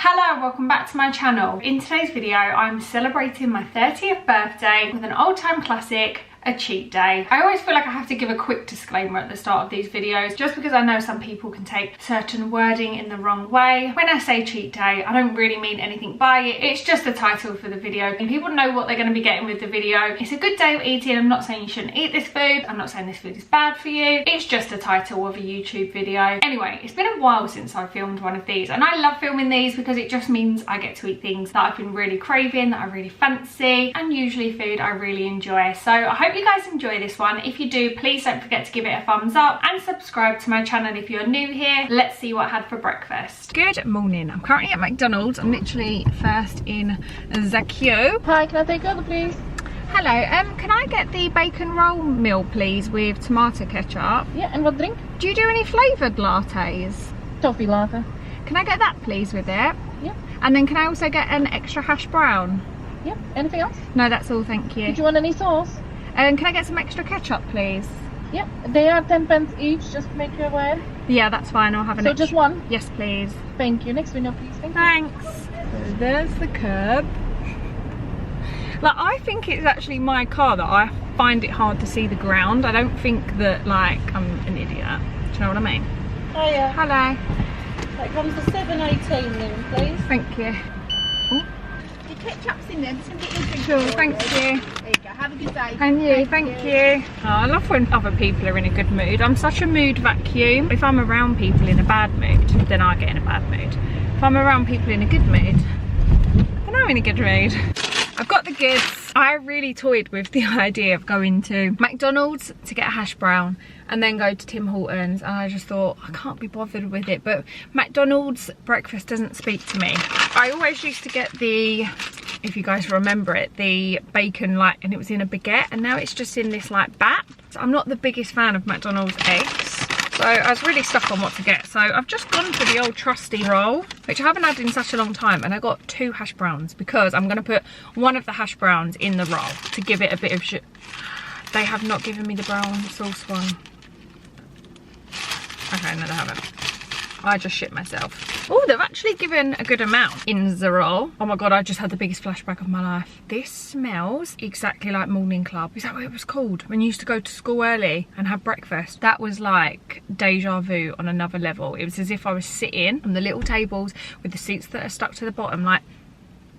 Hello and welcome back to my channel. In today's video I'm celebrating my 30th birthday with an old-time classic, a cheat day. I always feel like I have to give a quick disclaimer at the start of these videos just because I know some people can take certain wording in the wrong way. When I say cheat day, I don't really mean anything by it. It's just the title for the video and people know what they're going to be getting with the video. It's a good day of eating. I'm not saying you shouldn't eat this food. I'm not saying this food is bad for you. It's just a title of a YouTube video. Anyway, it's been a while since I filmed one of these and I love filming these because it just means I get to eat things that I've been really craving, that I really fancy, and usually food I really enjoy. So I hope you guys enjoy this one. If you do, please don't forget to give it a thumbs up and subscribe to my channel if you're new here. Let's see what I had for breakfast. Good morning. I'm currently at McDonald's. I'm literally first in the queue. Hi, can I take your order, please? Hello, can I get the bacon roll meal please with tomato ketchup? Yeah, and what drink? Do you do any flavoured lattes? Toffee latte. Can I get that please with it? Yeah. And then can I also get an extra hash brown? Yeah, anything else? No, that's all, thank you. Did you want any sauce? And can I get some extra ketchup please? Yeah, they are 10 pence each, just to make you aware. Yeah, that's fine, I'll have an extra. So just one? Yes please. Thank you. Next window please. Thank you. Thanks. So there's the curb. Like, I think it's actually my car that I find it hard to see the ground. I don't think that, like, I'm an idiot. Do you know what I mean? Hiya. Hello. That comes for 7.18 then, please. Thank you. Your ketchup's in there, just gonna get your drink. Sure, thank you. There you go, have a good day. And you, thank you. Oh, I love when other people are in a good mood. I'm such a mood vacuum. If I'm around people in a bad mood, then I get in a bad mood. If I'm around people in a good mood, then I'm in a good mood. I've got the goods. I really toyed with the idea of going to McDonald's to get a hash brown and then go to Tim Hortons, and I just thought I can't be bothered with it, but McDonald's breakfast doesn't speak to me. I always used to get the, if you guys remember it, the bacon, like, and it was in a baguette, and now it's just in this like bat. So I'm not the biggest fan of McDonald's eggs. So I was really stuck on what to get. So I've just gone for the old trusty roll, which I haven't had in such a long time. And I got 2 hash browns because I'm going to put one of the hash browns in the roll to give it a bit of shit. They have not given me the brown sauce one. Okay, no they haven't. I just shit myself. Oh, they've actually given a good amount in the roll. Oh my God, I just had the biggest flashback of my life. This smells exactly like Morning Club. Is that what it was called? When you used to go to school early and have breakfast. That was like deja vu on another level. It was as if I was sitting on the little tables with the seats that are stuck to the bottom. Like,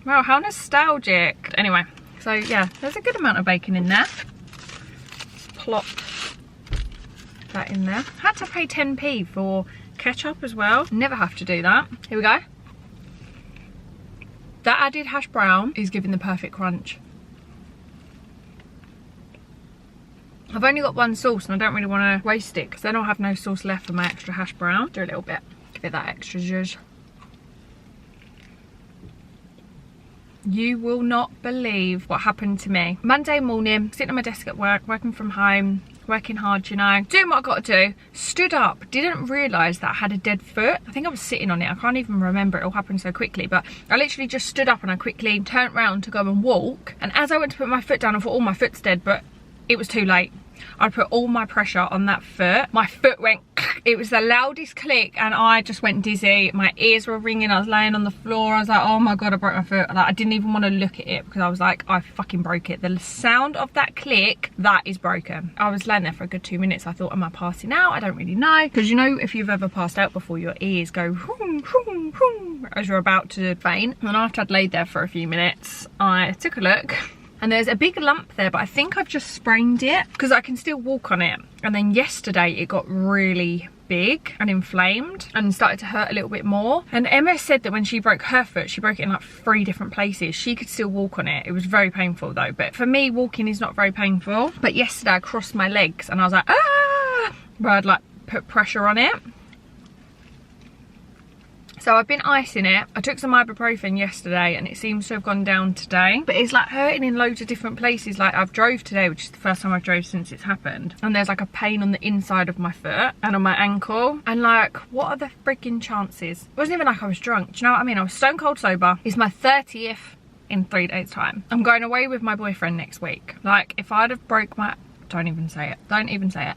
wow, how nostalgic. Anyway, so yeah, there's a good amount of bacon in there. Plop that in there. Had to pay 10p for ketchup as well. Never have to do that. Here we go. That added hash brown is giving the perfect crunch. I've only got one sauce and I don't really want to waste it because then I'll have no sauce left for my extra hash brown. Do a little bit. Give it that extra zhuzh. You will not believe what happened to me. Monday morning, sitting at my desk at work, working from home, working hard, you know, doing what I got to do, stood up, didn't realise that I had a dead foot. I think I was sitting on it. I can't even remember, it all happened so quickly, but I literally just stood up and I quickly turned around to go and walk. And as I went to put my foot down, I thought, oh, my foot's dead, but it was too late. I put all my pressure on that foot. My foot went, it was the loudest click and I just went dizzy. My ears were ringing. I was laying on the floor. I was like, oh my God, I broke my foot. Like, I didn't even want to look at it because I was like, I fucking broke it. The sound of that click, that is broken. I was laying there for a good 2 minutes. I thought, am I passing out? I don't really know. Because you know, if you've ever passed out before, your ears go whoom, whoom, whoom, as you're about to faint. And after I'd laid there for a few minutes, I took a look. And there's a big lump there, but I think I've just sprained it because I can still walk on it. And then yesterday it got really big and inflamed and started to hurt a little bit more. And Emma said that when she broke her foot, she broke it in like 3 different places. She could still walk on it. It was very painful though. But for me, walking is not very painful. But yesterday I crossed my legs and I was like, ah! Where I'd like put pressure on it. So I've been icing it. I took some ibuprofen yesterday and it seems to have gone down today. But it's like hurting in loads of different places. Like I've drove today, which is the first time I've drove since it's happened. And there's like a pain on the inside of my foot and on my ankle. And like, what are the freaking chances? It wasn't even like I was drunk. Do you know what I mean? I was stone cold sober. It's my 30th in 3 days time. I'm going away with my boyfriend next week. Like if I'd have broke my, don't even say it. Don't even say it.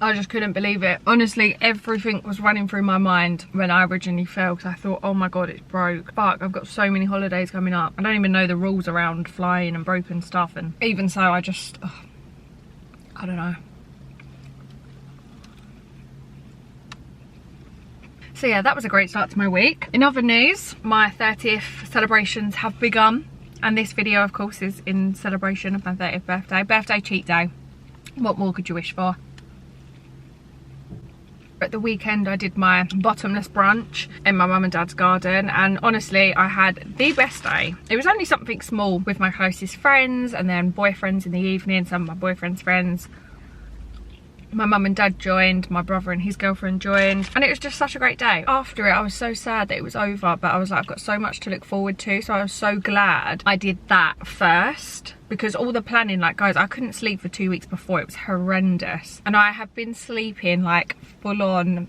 I just couldn't believe it. Honestly, everything was running through my mind when I originally fell, because I thought, oh my god, it's broke. Fuck, I've got so many holidays coming up. I don't even know the rules around flying and broken stuff, and even so, I just, I don't know. So yeah, that was a great start to my week. In other news, my 30th celebrations have begun, and this video, of course, is in celebration of my 30th birthday. Birthday cheat day. What more could you wish for? At the weekend, I did my bottomless brunch in my mum and dad's garden, and honestly, I had the best day. It was only something small with my closest friends, and then boyfriends in the evening, some of my boyfriend's friends. My mum and dad joined, my brother and his girlfriend joined, and it was just such a great day. After it, I was so sad that it was over, but I was like, I've got so much to look forward to, so I was so glad I did that first, because all the planning, like guys, I couldn't sleep for 2 weeks before. It was horrendous, and I have been sleeping like full on.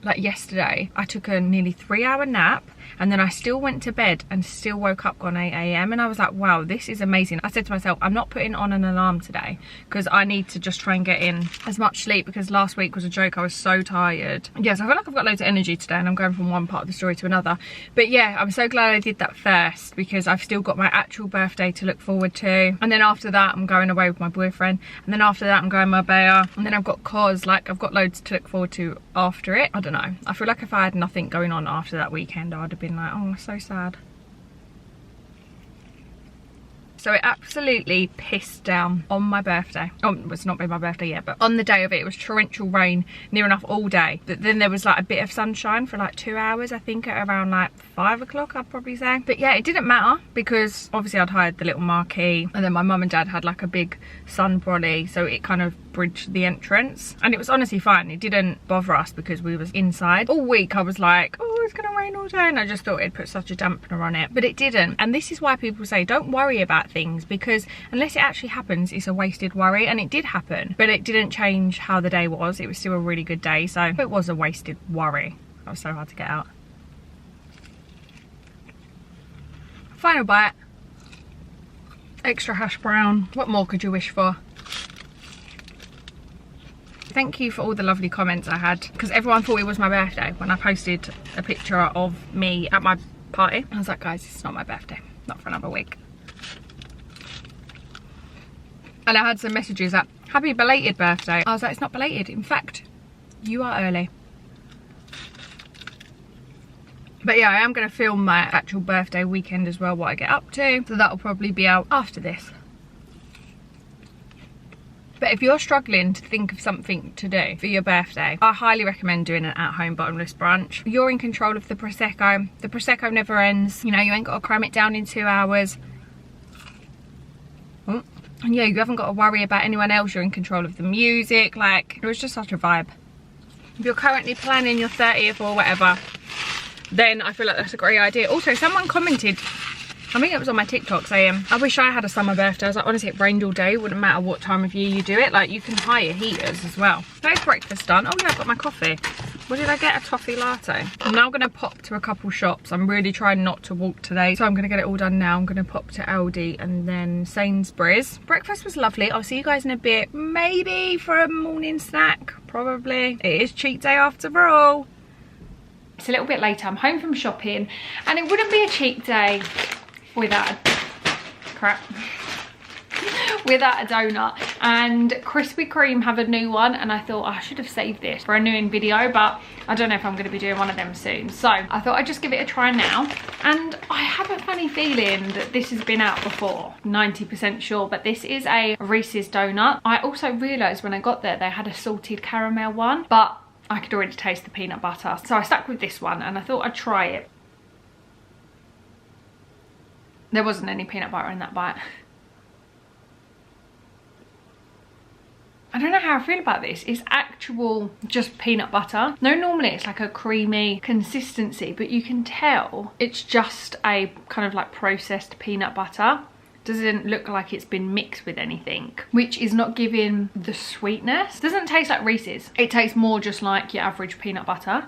Like yesterday, I took a nearly 3-hour nap, and then I still went to bed and still woke up on 8 AM, and I was like, wow, this is amazing. I said to myself, I'm not putting on an alarm today, because I need to just try and get in as much sleep, because last week was a joke. I was so tired. Yes, I feel like I've got loads of energy today, and I'm going from one part of the story to another. But yeah, I'm so glad I did that first, because I've still got my actual birthday to look forward to. And then after that, I'm going away with my boyfriend. And then after that, I'm going Marbella. And then I've got Cos, like I've got loads to look forward to after it. I don't know. I feel like if I had nothing going on after that weekend, I'd have been like, oh, so sad. So it absolutely pissed down on my birthday. Oh, it's not been my birthday yet, but on the day of it, it was torrential rain near enough all day. But then there was like a bit of sunshine for like 2 hours, I think, at around like 5 o'clock, I'd probably say. But yeah, it didn't matter, because obviously I'd hired the little marquee, and then my mum and dad had like a big sun brolly, so it kind of bridged the entrance, and it was honestly fine. It didn't bother us because we was inside. All week I was like, oh, it's gonna rain all day, and I just thought it'd put such a dampener on it, but it didn't. And this is why people say don't worry about things, because unless it actually happens, it's a wasted worry. And it did happen, but it didn't change how the day was. It was still a really good day, so it was a wasted worry. That was so hard to get out. Final bite. Extra hash brown. What more could you wish for? Thank you for all the lovely comments I had, because everyone thought it was my birthday when I posted a picture of me at my party. I was like, guys, it's not my birthday, not for another week. And I had some messages that, happy belated birthday. I was like, it's not belated, in fact, you are early. But yeah, I am going to film my actual birthday weekend as well, what I get up to, so that'll probably be out after this. But if you're struggling to think of something to do for your birthday, I highly recommend doing an at-home bottomless brunch. You're in control of the Prosecco. The Prosecco never ends. You know, you ain't got to cram it down in 2 hours. Oh. And yeah, you haven't got to worry about anyone else. You're in control of the music. Like, it was just such a vibe. If you're currently planning your 30th or whatever, then I feel like that's a great idea. Also, someone commented, I think it was on my TikTok, saying, I wish I had a summer birthday. I was like, honestly, it rained all day. It wouldn't matter what time of year you do it. Like, you can hire heaters as well. There's breakfast done. Oh yeah, I've got my coffee. What did I get? A toffee latte. I'm now going to pop to a couple shops. I'm really trying not to walk today, so I'm going to get it all done now. I'm going to pop to Aldi and then Sainsbury's. Breakfast was lovely. I'll see you guys in a bit. Maybe for a morning snack. Probably. It is cheat day after all. It's a little bit later. I'm home from shopping, and it wouldn't be a cheat day without a donut. And Krispy Kreme have a new one, and I thought I should have saved this for a new in video, but I don't know if I'm going to be doing one of them soon, so I thought I'd just give it a try now. And I have a funny feeling that this has been out before, 90% sure, but this is a Reese's donut. I also realised when I got there they had a salted caramel one, but I could already taste the peanut butter, so I stuck with this one, and I thought I'd try it. There wasn't any peanut butter in that bite. I don't know how I feel about this. It's actual just peanut butter. No, normally it's like a creamy consistency, but you can tell it's just a kind of like processed peanut butter. Doesn't look like it's been mixed with anything, which is not giving the sweetness. Doesn't taste like Reese's. It tastes more just like your average peanut butter.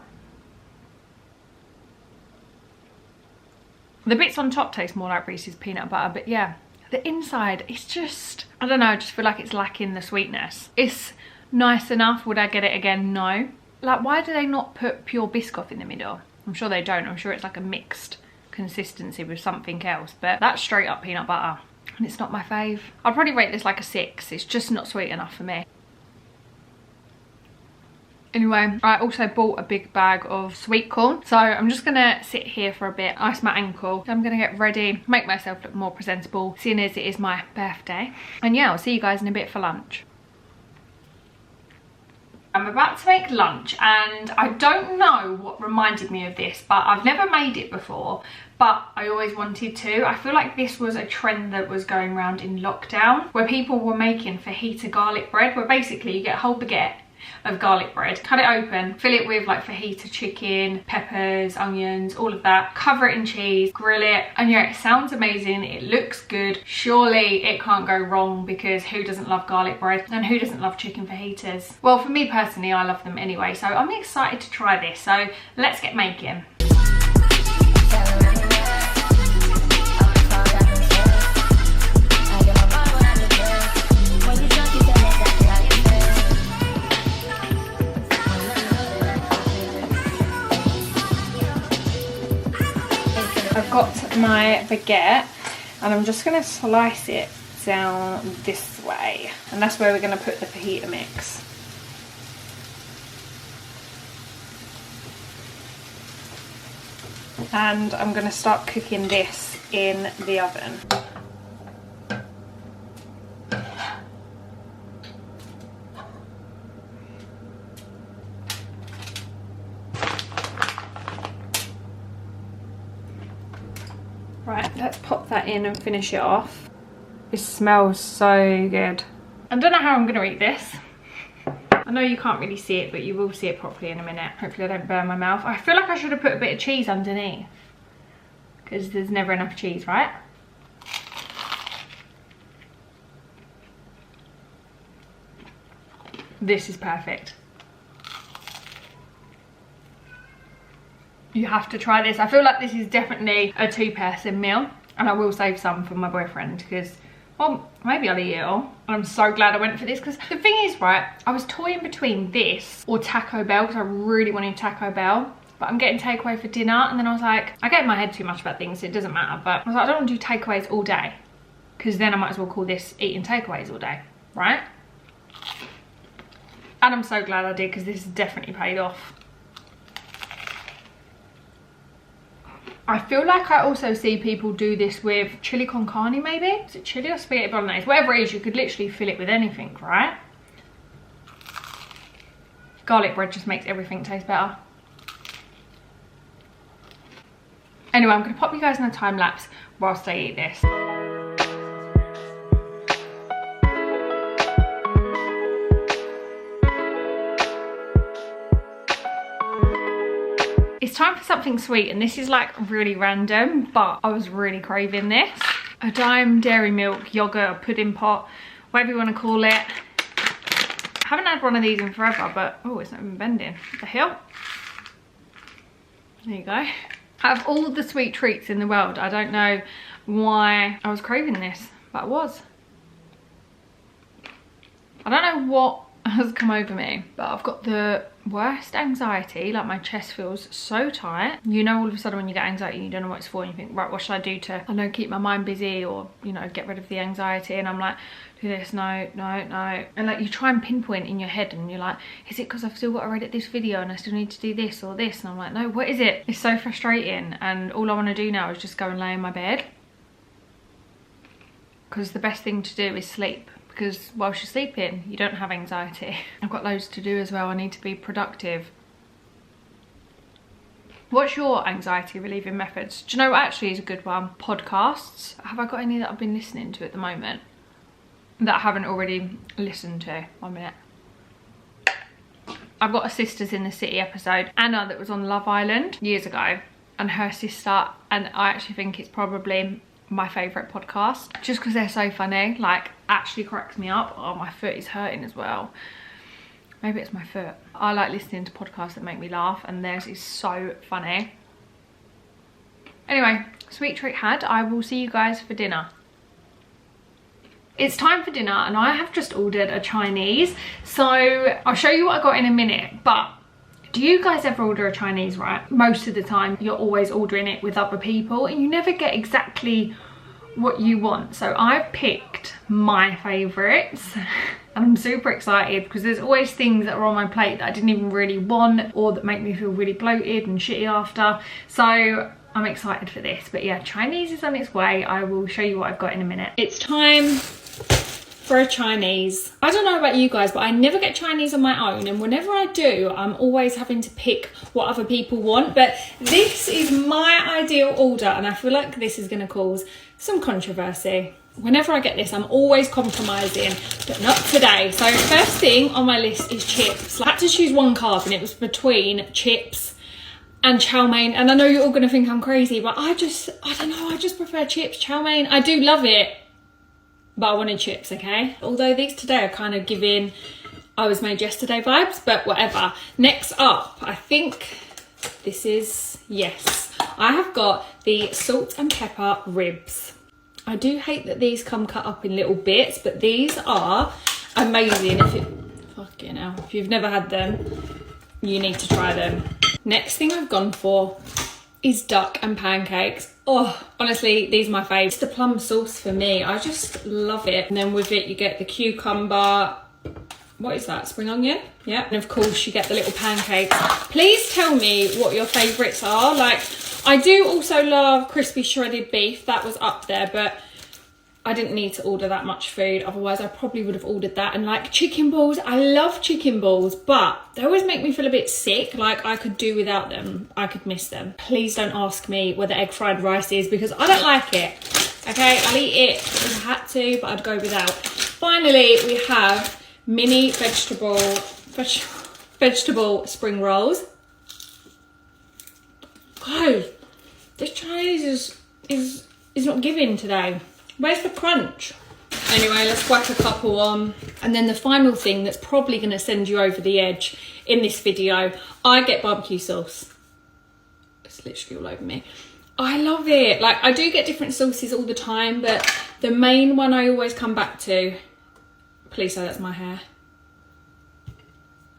The bits on top taste more like Reese's peanut butter, but yeah, the inside, it's just, I don't know, I just feel like it's lacking the sweetness. It's nice enough. Would I get it again? No. Like, why do they not put pure Biscoff in the middle? I'm sure they don't. I'm sure it's like a mixed consistency with something else, but that's straight up peanut butter and it's not my fave. I'd probably rate this like a 6. It's just not sweet enough for me. Anyway, I also bought a big bag of sweet corn, so I'm just gonna sit here for a bit, ice my ankle. I'm gonna get ready, make myself look more presentable, seeing as it is my birthday. And yeah, I'll see you guys in a bit for lunch. I'm about to make lunch and I don't know what reminded me of this, but I've never made it before, but I always wanted to. I feel like this was a trend that was going around in lockdown where people were making fajita garlic bread, where basically you get a whole baguette of garlic bread, cut it open, fill it with like fajita chicken, peppers, onions, all of that, cover it in cheese, grill it, and yeah, it sounds amazing, it looks good. Surely it can't go wrong, because who doesn't love garlic bread and who doesn't love chicken fajitas? Well, for me personally, I love them anyway, so I'm excited to try this, so let's get making. I've got my baguette and I'm just going to slice it down this way, and that's where we're going to put the fajita mix. And I'm going to start cooking this in the oven. Right, let's pop that in and finish it off. This smells so good. I don't know how I'm going to eat this. I know you can't really see it, but you will see it properly in a minute. Hopefully I don't burn my mouth. I feel like I should have put a bit of cheese underneath, because there's never enough cheese, right? This is perfect. You have to try this. I feel like this is definitely a 2-person meal, and I will save some for my boyfriend because, well, maybe I'll eat it all. I'm so glad I went for this, because the thing is, right, I was toying between this or Taco Bell, because I really wanted Taco Bell, but I'm getting takeaway for dinner, and then I was like, I get in my head too much about things, so it doesn't matter. But I was like, I don't want to do takeaways all day, because then I might as well call this eating takeaways all day, right? And I'm so glad I did, because this has definitely paid off. I feel like I also see people do this with chili con carne, maybe? Is it chili or spaghetti bolognese? Whatever it is, you could literally fill it with anything, right? Garlic bread just makes everything taste better. Anyway, I'm going to pop you guys in a time lapse whilst I eat this. It's time for something sweet, and this is like really random, but I was really craving this. A Dime dairy milk yogurt pudding pot, whatever you want to call it. I haven't had one of these in forever, but oh, it's not even bending. What the hell? There you go. Out of all the sweet treats in the world, I don't know why I was craving this, but I was. I don't know what has come over me, but I've got the worst anxiety. Like, my chest feels so tight. You know, all of a sudden when you get anxiety, you don't know what it's for, and you think, right, what should I do to, I don't know, keep my mind busy, or, you know, get rid of the anxiety? And I'm like, do this, no, no, no. And like, you try and pinpoint in your head, and you're like, is it because I've still got to edit this video and I still need to do this or this? And I'm like, no, what is it? It's so frustrating, and all I want to do now is just go and lay in my bed, because the best thing to do is sleep. Because whilst you're sleeping, you don't have anxiety. I've got loads to do as well. I need to be productive. What's your anxiety relieving methods? Do you know what actually is a good one? Podcasts. Have I got any that I've been listening to at the moment that I haven't already listened to? 1 minute. I've got a Sisters in the City episode, Anna, that was on Love Island years ago, and her sister, and I actually think it's probably my favourite podcast, just because they're so funny. Like, actually cracks me up. Oh, my foot is hurting as well. Maybe it's my foot. I like listening to podcasts that make me laugh, and theirs is so funny. Anyway, sweet treat had. I will see you guys for dinner. It's time for dinner and I have just ordered a Chinese. So I'll show you what I got in a minute, but do you guys ever order a Chinese, right? Most of the time you're always ordering it with other people and you never get exactly what you want. So I've picked my favorites and I'm super excited because there's always things that are on my plate that I didn't even really want or that make me feel really bloated and shitty after. So I'm excited for this. But yeah, Chinese is on its way. I will show you what I've got in a minute. It's time for a Chinese. I don't know about you guys, but I never get Chinese on my own, and whenever I do, I'm always having to pick what other people want. But this is my ideal order and I feel like this is going to cause some controversy. Whenever I get this, I'm always compromising, but not today. So first thing on my list is chips. I had to choose one carb and it was between chips and chow mein. And I know you're all going to think I'm crazy, but I don't know, I just prefer chips. Chow mein, I do love it, but I wanted chips, okay? Although these today are kind of giving I was made yesterday vibes, but whatever. Next up, I think this is, yes, I have got the salt and pepper ribs. I do hate that these come cut up in little bits, but these are amazing. Fucking hell, if you've never had them, you need to try them. Next thing I've gone for is duck and pancakes. Oh, honestly, these are my favourite. It's the plum sauce for me. I just love it. And then with it, you get the cucumber. What is that? Spring onion? Yeah. And of course, you get the little pancakes. Please tell me what your favourites are. Like, I do also love crispy shredded beef. That was up there, but I didn't need to order that much food. Otherwise, I probably would have ordered that. And like chicken balls, I love chicken balls, but they always make me feel a bit sick. Like I could do without them. I could miss them. Please don't ask me where the egg fried rice is because I don't like it. Okay, I'll eat it if I had to, but I'd go without. Finally, we have mini vegetable spring rolls. Guys, this Chinese is not giving today. Where's the crunch? Anyway, let's whack a couple on. And then the final thing that's probably going to send you over the edge in this video, I get barbecue sauce. It's literally all over me. I love it. Like, I do get different sauces all the time, but the main one I always come back to, please say that's my hair.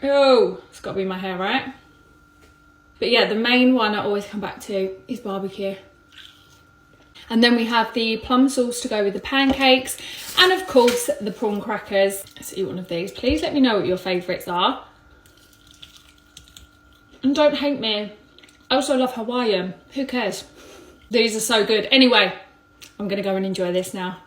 Oh, it's got to be my hair, right? But yeah, the main one I always come back to is barbecue. And then we have the plum sauce to go with the pancakes. And of course, the prawn crackers. Let's eat one of these. Please let me know what your favourites are. And don't hate me. I also love Hawaiian. Who cares? These are so good. Anyway, I'm going to go and enjoy this now.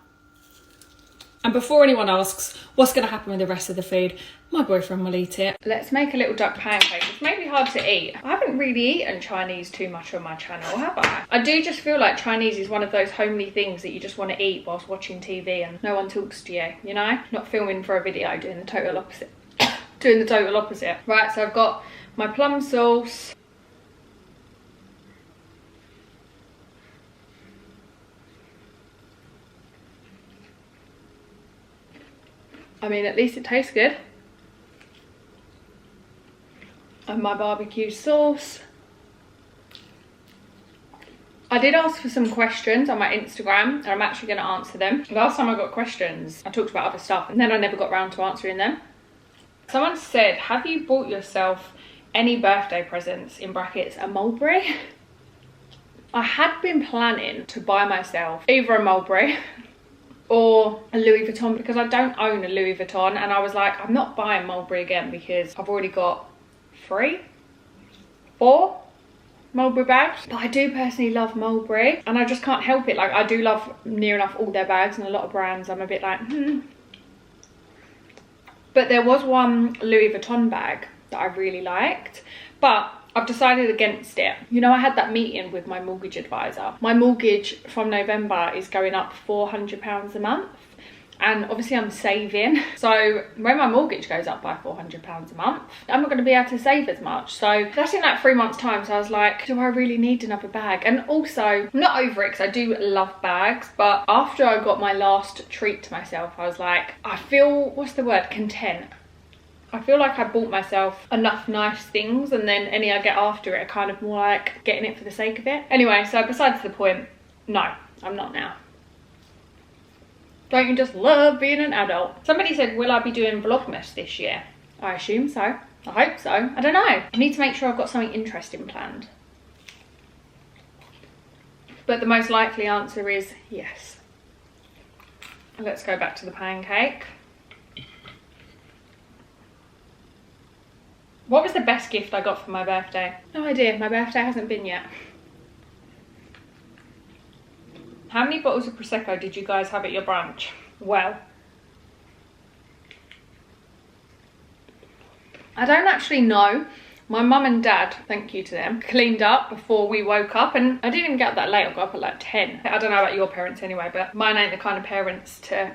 And before anyone asks what's going to happen with the rest of the food, my boyfriend will eat it. Let's make a little duck pancake. It's maybe hard to eat. I haven't really eaten Chinese too much on my channel, have I? I do just feel like Chinese is one of those homely things that you just want to eat whilst watching TV and no one talks to you, you know? Not filming for a video, doing the total opposite. Doing the total opposite. Right, so I've got my plum sauce. I mean, at least it tastes good. And my barbecue sauce. I did ask for some questions on my Instagram and I'm actually going to answer them. Last time I got questions, I talked about other stuff and then I never got around to answering them. Someone said, have you bought yourself any birthday presents, in brackets, a mulberry? I had been planning to buy myself either a mulberry or a Louis Vuitton because I don't own a Louis Vuitton, and I was like, I'm not buying Mulberry again because I've already got 4 Mulberry bags. But I do personally love Mulberry and I just can't help it. Like, I do love near enough all their bags, and a lot of brands I'm a bit like, But there was one Louis Vuitton bag that I really liked, but I've decided against it. You know, I had that meeting with my mortgage advisor. My mortgage from November is going up £400 a month. And obviously I'm saving. So when my mortgage goes up by £400 a month, I'm not going to be able to save as much. So that's in like 3 months time. So I was like, do I really need another bag? And also, I'm not over it because I do love bags. But after I got my last treat to myself, I was like, I feel, what's the word? Content. I feel like I bought myself enough nice things, and then any I get after it are kind of more like getting it for the sake of it. Anyway, so besides the point, no, I'm not now. Don't you just love being an adult? Somebody said, will I be doing Vlogmas this year? I assume so. I hope so. I don't know. I need to make sure I've got something interesting planned. But the most likely answer is yes. Let's go back to the pancake. What was the best gift I got for my birthday? No idea. My birthday hasn't been yet. How many bottles of Prosecco did you guys have at your brunch? Well, I don't actually know. My mum and dad, thank you to them, cleaned up before we woke up, and I didn't even get up that late. I got up at like 10. I don't know about your parents anyway, but mine ain't the kind of parents to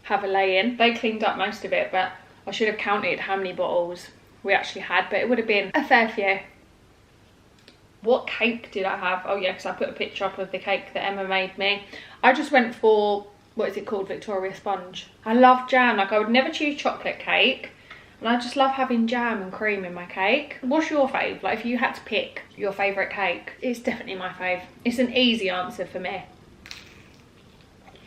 have a lay-in. They cleaned up most of it, but I should have counted how many bottles we actually had, but it would have been a fair few. What cake did I have? Oh yeah, because I put a picture up of the cake that Emma made me. I just went for, what is it called, Victoria Sponge. I love jam. Like, I would never choose chocolate cake, and I just love having jam and cream in my cake. What's your fave? Like, if you had to pick your favourite cake, it's definitely my fave. It's an easy answer for me.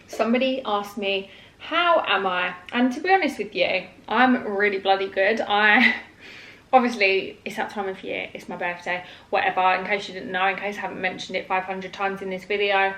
Somebody asked me, how am I? And to be honest with you, I'm really bloody good. Obviously, it's that time of year, it's my birthday, whatever, in case you didn't know, in case I haven't mentioned it 500 times in this video.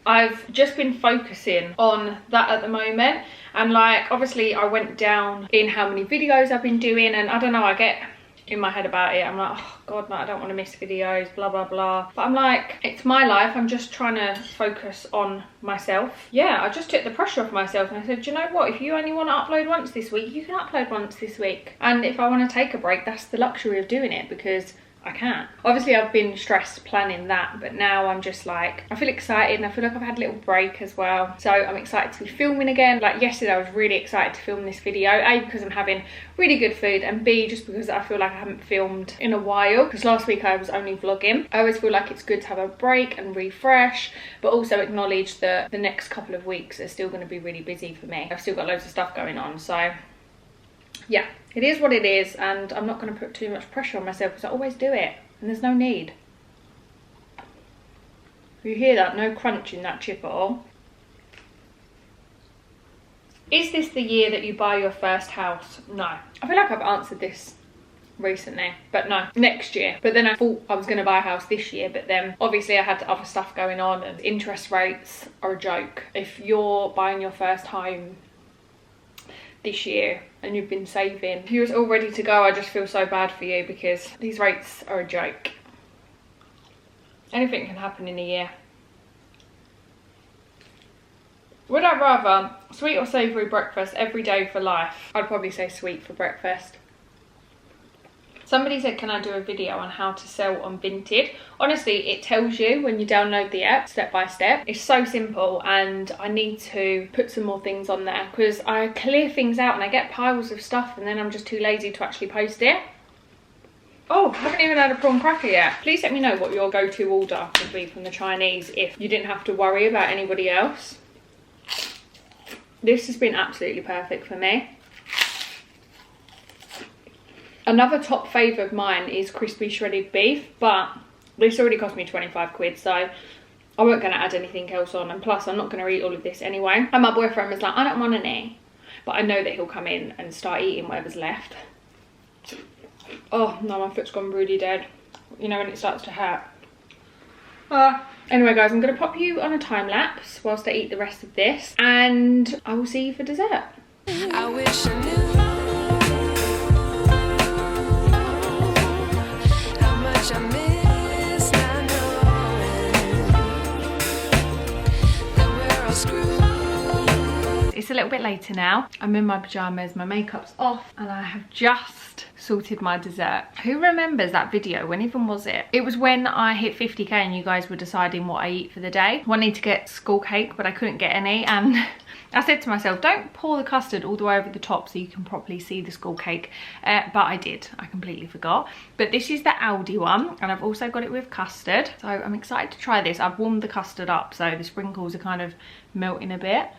I've just been focusing on that at the moment, and like, obviously I went down in how many videos I've been doing, and I don't know, I get in my head about it. I'm like, oh god, no, I don't want to miss videos, blah blah blah, but I'm like, it's my life. I'm just trying to focus on myself. Yeah, I just took the pressure off myself, and I said, do you know what, if you only want to upload once this week, you can upload once this week, and if I want to take a break, that's the luxury of doing it, because I can't. Obviously I've been stressed planning that, but now I'm just like, I feel excited, and I feel like I've had a little break as well, so I'm excited to be filming again. Like yesterday I was really excited to film this video, A, because I'm having really good food, and B, just because I feel like I haven't filmed in a while, because last week I was only vlogging. I always feel like it's good to have a break and refresh, but also acknowledge that the next couple of weeks are still going to be really busy for me. I've still got loads of stuff going on, so yeah, it is what it is, and I'm not going to put too much pressure on myself, because I always do it, and there's no need. You hear that? No crunch in that chip at all. Is this the year that you buy your first house? No. I feel like I've answered this recently, but no, next year. But then I thought I was going to buy a house this year, but then obviously I had other stuff going on, and interest rates are a joke. If you're buying your first home this year and you've been saving, if you was all ready to go, I just feel so bad for you, because these rates are a joke. Anything can happen in a year. Would I rather sweet or savoury breakfast every day for life? I'd probably say sweet for breakfast. Somebody said, can I do a video on how to sell on Vinted? Honestly, it tells you when you download the app step by step. It's so simple, and I need to put some more things on there, because I clear things out and I get piles of stuff, and then I'm just too lazy to actually post it. Oh, I haven't even had a prawn cracker yet. Please let me know what your go-to order would be from the Chinese if you didn't have to worry about anybody else. This has been absolutely perfect for me. Another top fave of mine is crispy shredded beef, but this already cost me 25 quid, so I wasn't going to add anything else on, and plus I'm not going to eat all of this anyway. And my boyfriend was like, I don't want any, but I know that he'll come in and start eating whatever's left. Oh no, my foot's gone really dead. You know when it starts to hurt. Anyway guys, I'm going to pop you on a time lapse whilst I eat the rest of this, and I will see you for dessert. I wish I knew how much I miss not knowing that we're all screwed. It's a little bit later now. I'm in my pyjamas, my makeup's off, and I have just sorted my dessert. Who remembers that video? When even was it? It was when I hit 50k and you guys were deciding what I eat for the day. I wanted to get skull cake, but I couldn't get any, and I said to myself, don't pour the custard all the way over the top so you can properly see the skull cake, but I did. I completely forgot. But this is the Aldi one, and I've also got it with custard, so I'm excited to try this. I've warmed the custard up, so the sprinkles are kind of melting a bit.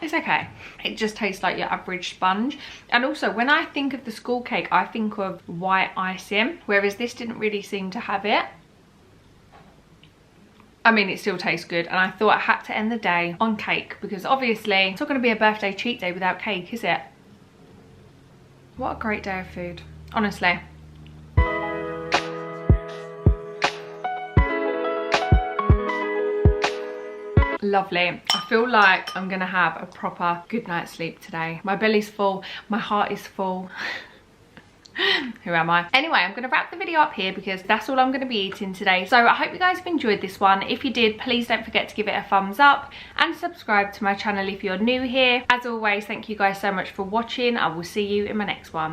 It's okay. It just tastes like your average sponge. And also, when I think of the skull cake, I think of white icing, whereas this didn't really seem to have it. I mean, it still tastes good, and I thought I had to end the day on cake because obviously it's not going to be a birthday cheat day without cake, is it? What a great day of food, honestly. Lovely. I feel like I'm gonna have a proper good night's sleep today. My belly's full, my heart is full. Who am I? Anyway, I'm gonna wrap the video up here because that's all I'm gonna be eating today. So I hope you guys have enjoyed this one. If you did, please don't forget to give it a thumbs up and subscribe to my channel if you're new here. As always, thank you guys so much for watching. I will see you in my next one.